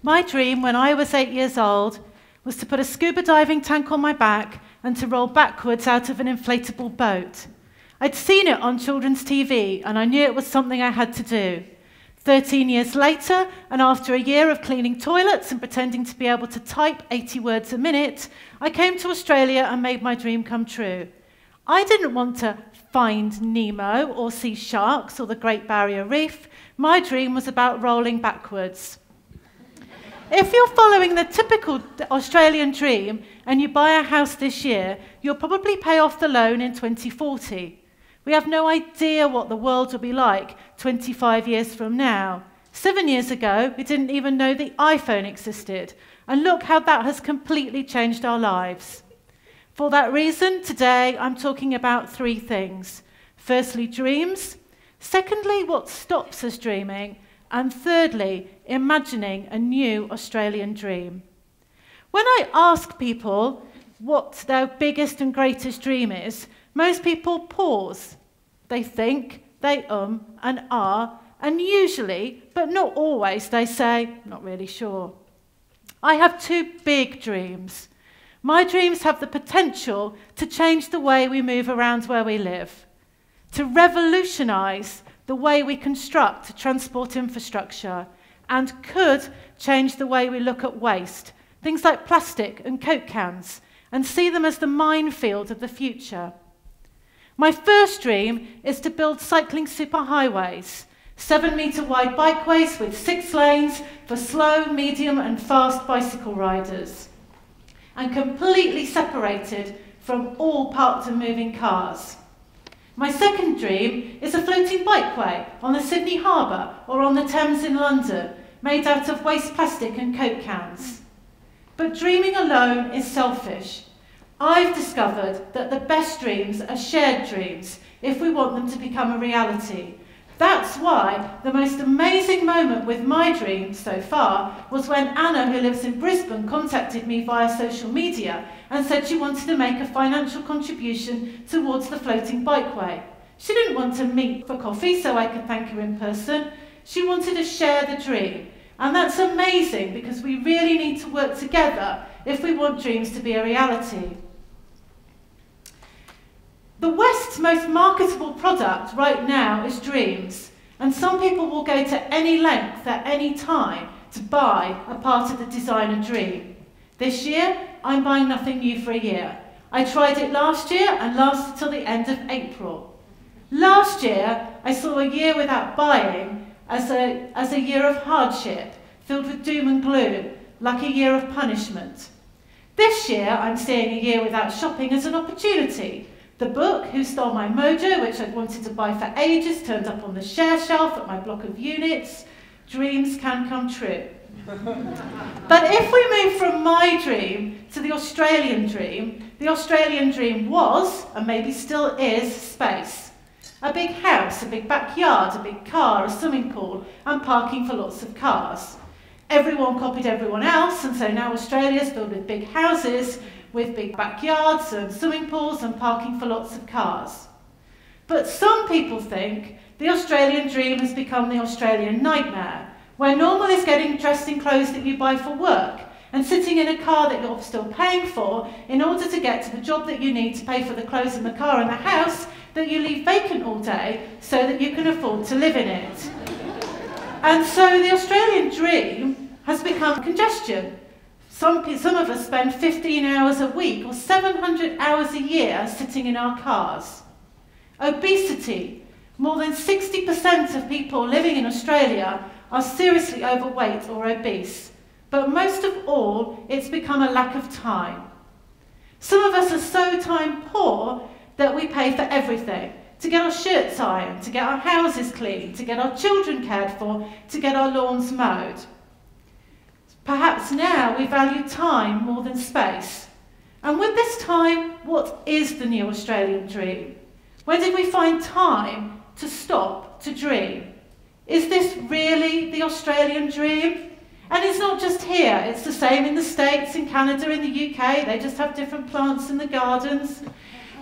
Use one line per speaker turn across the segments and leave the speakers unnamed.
My dream when I was 8 years old was to put a scuba diving tank on my back and to roll backwards out of an inflatable boat. I'd seen it on children's TV and I knew it was something I had to do. 13 years later, and after a year of cleaning toilets and pretending to be able to type 80 words a minute, I came to Australia and made my dream come true. I didn't want to find Nemo or see sharks or the Great Barrier Reef. My dream was about rolling backwards. If you're following the typical Australian dream and you buy a house this year, you'll probably pay off the loan in 2040. We have no idea what the world will be like 25 years from now. 7 years ago, we didn't even know the iPhone existed. And look how that has completely changed our lives. For that reason, today I'm talking about 3 things. Firstly, dreams. Secondly, what stops us dreaming. And thirdly, imagining a new Australian dream. When I ask people what their biggest and greatest dream is, most people pause. They think, they and ah, and usually, but not always, they say, not really sure. I have 2 big dreams. My dreams have the potential to change the way we move around where we live, to revolutionise the way we construct transport infrastructure, and could change the way we look at waste, things like plastic and Coke cans, and see them as the minefield of the future. My first dream is to build cycling superhighways, 7-metre wide bikeways with 6 lanes for slow, medium and fast bicycle riders, and completely separated from all parked and moving cars. My second dream is a floating bikeway on the Sydney Harbour or on the Thames in London, made out of waste plastic and Coke cans. But dreaming alone is selfish. I've discovered that the best dreams are shared dreams if we want them to become a reality. That's why the most amazing moment with my dream so far was when Anna, who lives in Brisbane, contacted me via social media and said she wanted to make a financial contribution towards the floating bikeway. She didn't want to meet for coffee so I could thank her in person. She wanted to share the dream. And that's amazing because we really need to work together if we want dreams to be a reality. The West's most marketable product right now is dreams, and some people will go to any length at any time to buy a part of the designer dream. This year, I'm buying nothing new for a year. I tried it last year and lasted till the end of April. Last year, I saw a year without buying as a year of hardship, filled with doom and gloom, like a year of punishment. This year, I'm seeing a year without shopping as an opportunity. The book, Who Stole My Mojo, which I'd wanted to buy for ages, turned up on the share shelf at my block of units. Dreams can come true. But if we move from my dream to the Australian dream was, and maybe still is, space. A big house, a big backyard, a big car, a swimming pool, and parking for lots of cars. Everyone copied everyone else, and so now Australia's filled with big houses, with big backyards and swimming pools and parking for lots of cars. But some people think the Australian dream has become the Australian nightmare, where normal is getting dressed in clothes that you buy for work and sitting in a car that you're still paying for in order to get to the job that you need to pay for the clothes in the car and the house that you leave vacant all day so that you can afford to live in it. And so the Australian dream has become congestion. Some of us spend 15 hours a week or 700 hours a year sitting in our cars. Obesity. More than 60% of people living in Australia are seriously overweight or obese. But most of all, it's become a lack of time. Some of us are so time poor that we pay for everything. To get our shirts ironed, to get our houses cleaned, to get our children cared for, to get our lawns mowed. Perhaps now we value time more than space. And with this time, what is the new Australian dream? When did we find time to stop to dream? Is this really the Australian dream? And it's not just here, it's the same in the States, in Canada, in the UK, they just have different plants in the gardens.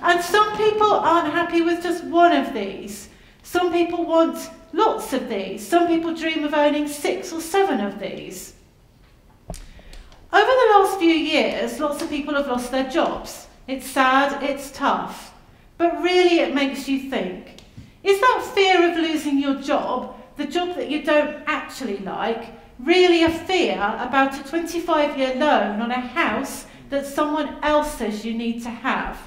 And some people aren't happy with just one of these. Some people want lots of these. Some people dream of owning 6 or 7 of these. Over the last few years, lots of people have lost their jobs. It's sad, it's tough, but really it makes you think. Is that fear of losing your job, the job that you don't actually like, really a fear about a 25-year loan on a house that someone else says you need to have?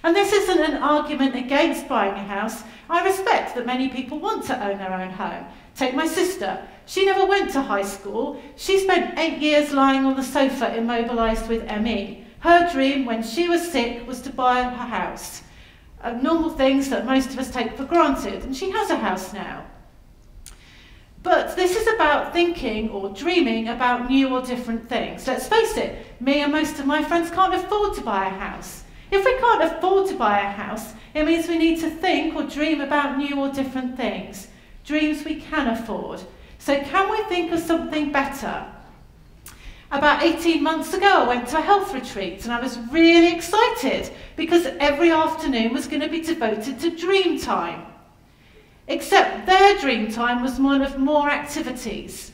And this isn't an argument against buying a house. I respect that many people want to own their own home. Take my sister. She never went to high school. She spent 8 years lying on the sofa immobilised with ME. Her dream when she was sick was to buy her house. Normal things that most of us take for granted, and she has a house now. But this is about thinking or dreaming about new or different things. Let's face it, me and most of my friends can't afford to buy a house. If we can't afford to buy a house, it means we need to think or dream about new or different things, dreams we can afford. So can we think of something better? About 18 months ago, I went to a health retreat and I was really excited because every afternoon was going to be devoted to dream time. Except their dream time was one of more activities.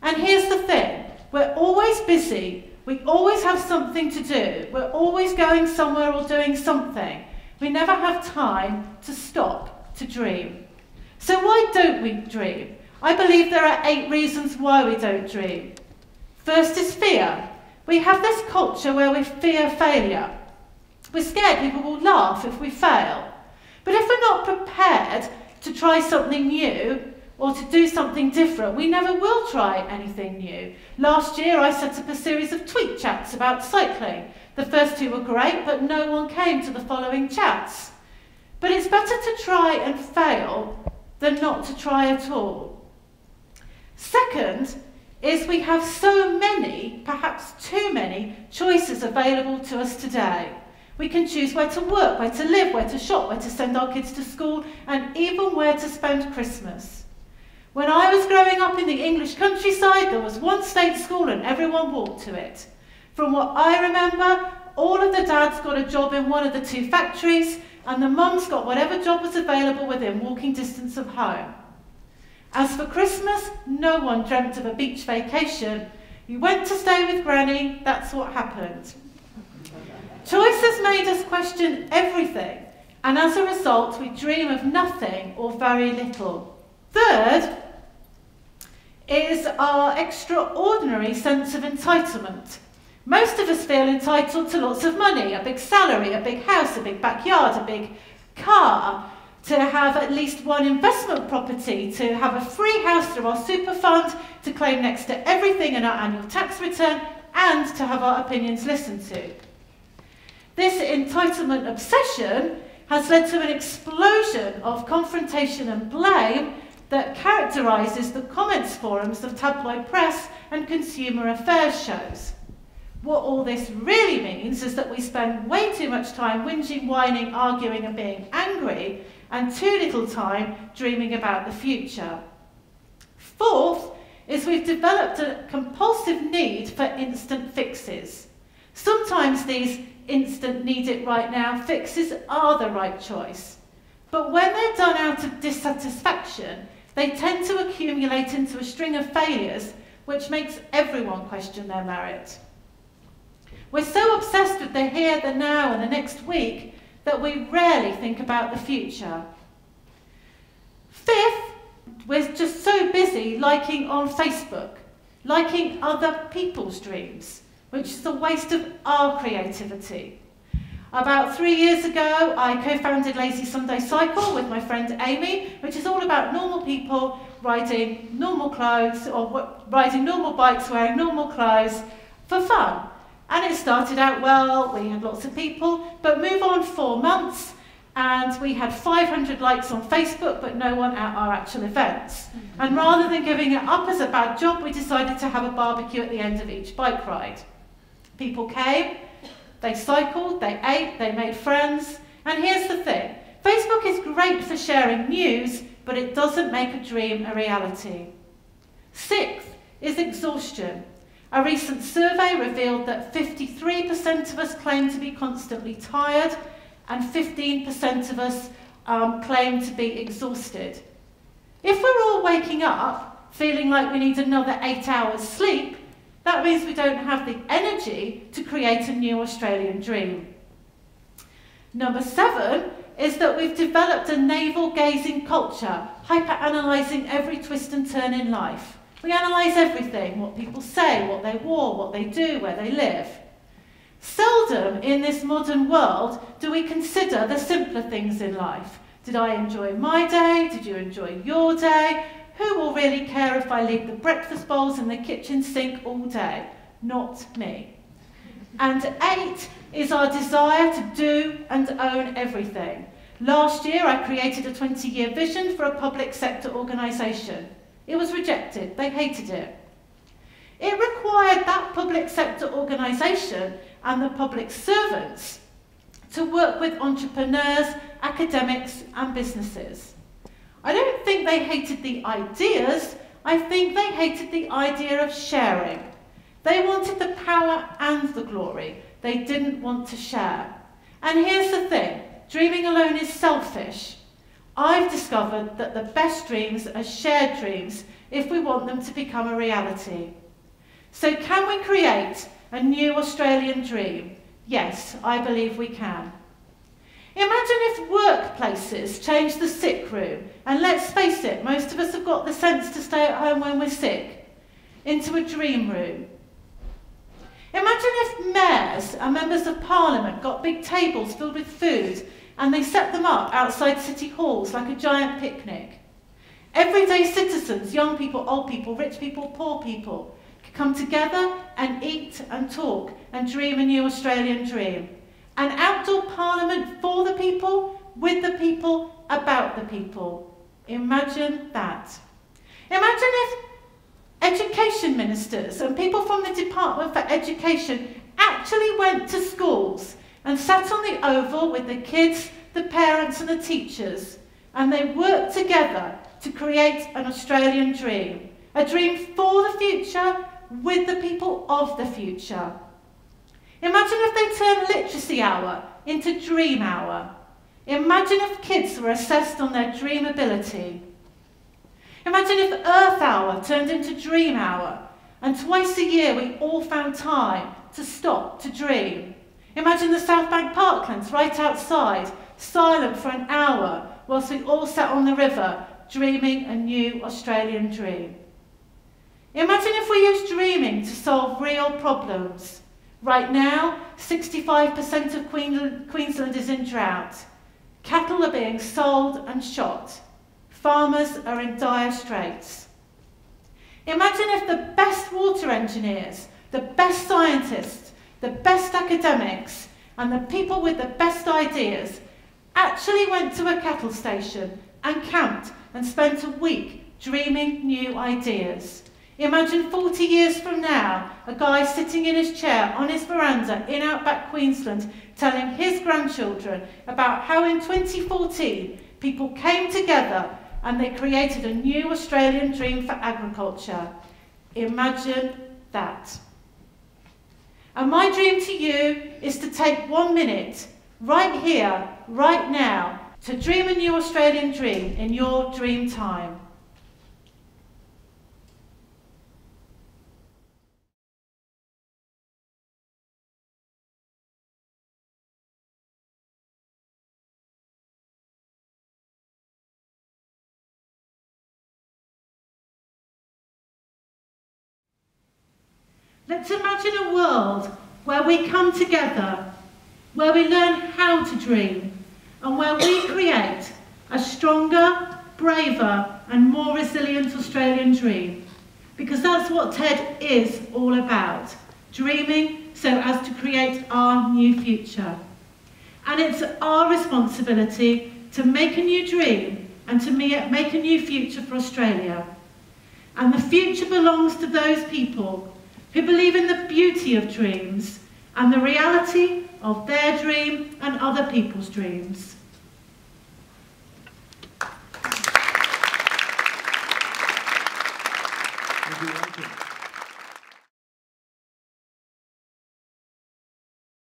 And here's the thing, we're always busy, we always have something to do, we're always going somewhere or doing something. We never have time to stop to dream. So why don't we dream? I believe there are 8 reasons why we don't dream. First is fear. We have this culture where we fear failure. We're scared people will laugh if we fail. But if we're not prepared to try something new or to do something different, we never will try anything new. Last year I set up a series of tweet chats about cycling. The first 2 were great, but no one came to the following chats. But it's better to try and fail than not to try at all. Second is we have so many, perhaps too many, choices available to us today. We can choose where to work, where to live, where to shop, where to send our kids to school, and even where to spend Christmas. When I was growing up in the English countryside, there was one state school and everyone walked to it. From what I remember, all of the dads got a job in one of the 2 factories, and the mums got whatever job was available within walking distance of home. As for Christmas, no one dreamt of a beach vacation. You went to stay with Granny, that's what happened. Choice has made us question everything, and as a result, we dream of nothing or very little. Third is our extraordinary sense of entitlement. Most of us feel entitled to lots of money, a big salary, a big house, a big backyard, a big car, to have at least one investment property, to have a free house through our super fund, to claim next to everything in our annual tax return, and to have our opinions listened to. This entitlement obsession has led to an explosion of confrontation and blame that characterises the comments forums of tabloid press and consumer affairs shows. What all this really means is that we spend way too much time whinging, whining, arguing and being angry, and too little time dreaming about the future. Fourth is we've developed a compulsive need for instant fixes. Sometimes these instant need it right now fixes are the right choice. But when they're done out of dissatisfaction, they tend to accumulate into a string of failures which makes everyone question their merit. We're so obsessed with the here, the now and the next week that we rarely think about the future. Fifth, we're just so busy liking on Facebook, liking other people's dreams, which is a waste of our creativity. About 3 years ago, I co-founded Lazy Sunday Cycle with my friend Amy, which is all about normal people riding normal clothes or riding normal bikes, wearing normal clothes for fun. And it started out well, we had lots of people, but move on 4 months, and we had 500 likes on Facebook, but no one at our actual events. And rather than giving it up as a bad job, we decided to have a barbecue at the end of each bike ride. People came, they cycled, they ate, they made friends, and here's the thing. Facebook is great for sharing news, but it doesn't make a dream a reality. Sixth is exhaustion. A recent survey revealed that 53% of us claim to be constantly tired and 15% of us claim to be exhausted. If we're all waking up feeling like we need another 8 hours sleep, That means we don't have the energy to create a new Australian dream. Number 7 is that we've developed a navel-gazing culture, hyper-analysing every twist and turn in life. We analyse everything, what people say, what they wore, what they do, where they live. Seldom in this modern world do we consider the simpler things in life. Did I enjoy my day? Did you enjoy your day? Who will really care if I leave the breakfast bowls in the kitchen sink all day? Not me. And 8 is our desire to do and own everything. Last year I created a 20-year vision for a public sector organisation. It was rejected. They hated it. It required that public sector organisation and the public servants to work with entrepreneurs, academics and businesses. I don't think they hated the ideas, I think they hated the idea of sharing. They wanted the power and the glory. They didn't want to share. And here's the thing, dreaming alone is selfish. I've discovered that the best dreams are shared dreams if we want them to become a reality. So can we create a new Australian dream? Yes, I believe we can. Imagine if workplaces changed the sick room, and let's face it, most of us have got the sense to stay at home when we're sick, into a dream room. Imagine if mayors and members of parliament got big tables filled with food and they set them up outside city halls like a giant picnic. Everyday citizens, young people, old people, rich people, poor people, could come together and eat and talk and dream a new Australian dream. An outdoor parliament for the people, with the people, about the people. Imagine that. Imagine if education ministers and people from the Department for Education actually went to schools and sat on the oval with the kids, the parents and the teachers, and they worked together to create an Australian dream. A dream for the future, with the people of the future. Imagine if they turned literacy hour into dream hour. Imagine if kids were assessed on their dream ability. Imagine if Earth Hour turned into Dream Hour, and twice a year we all found time to stop to dream. Imagine the South Bank Parklands right outside, silent for an hour, whilst we all sat on the river, dreaming a new Australian dream. Imagine if we used dreaming to solve real problems. Right now, 65% of Queensland is in drought. Cattle are being sold and shot. Farmers are in dire straits. Imagine if the best water engineers, the best scientists, the best academics, and the people with the best ideas actually went to a cattle station and camped and spent a week dreaming new ideas. Imagine 40 years from now, a guy sitting in his chair on his veranda in outback Queensland telling his grandchildren about how in 2014 people came together and they created a new Australian dream for agriculture. Imagine that. And my dream to you is to take 1 minute, right here, right now, to dream a new Australian dream in your dream time. Let's imagine a world where we come together, where we learn how to dream, and where we create a stronger, braver, and more resilient Australian dream. Because that's what TED is all about, dreaming so as to create our new future. And it's our responsibility to make a new dream and to make a new future for Australia. And the future belongs to those people who believe in the beauty of dreams and the reality of their dream and other people's dreams.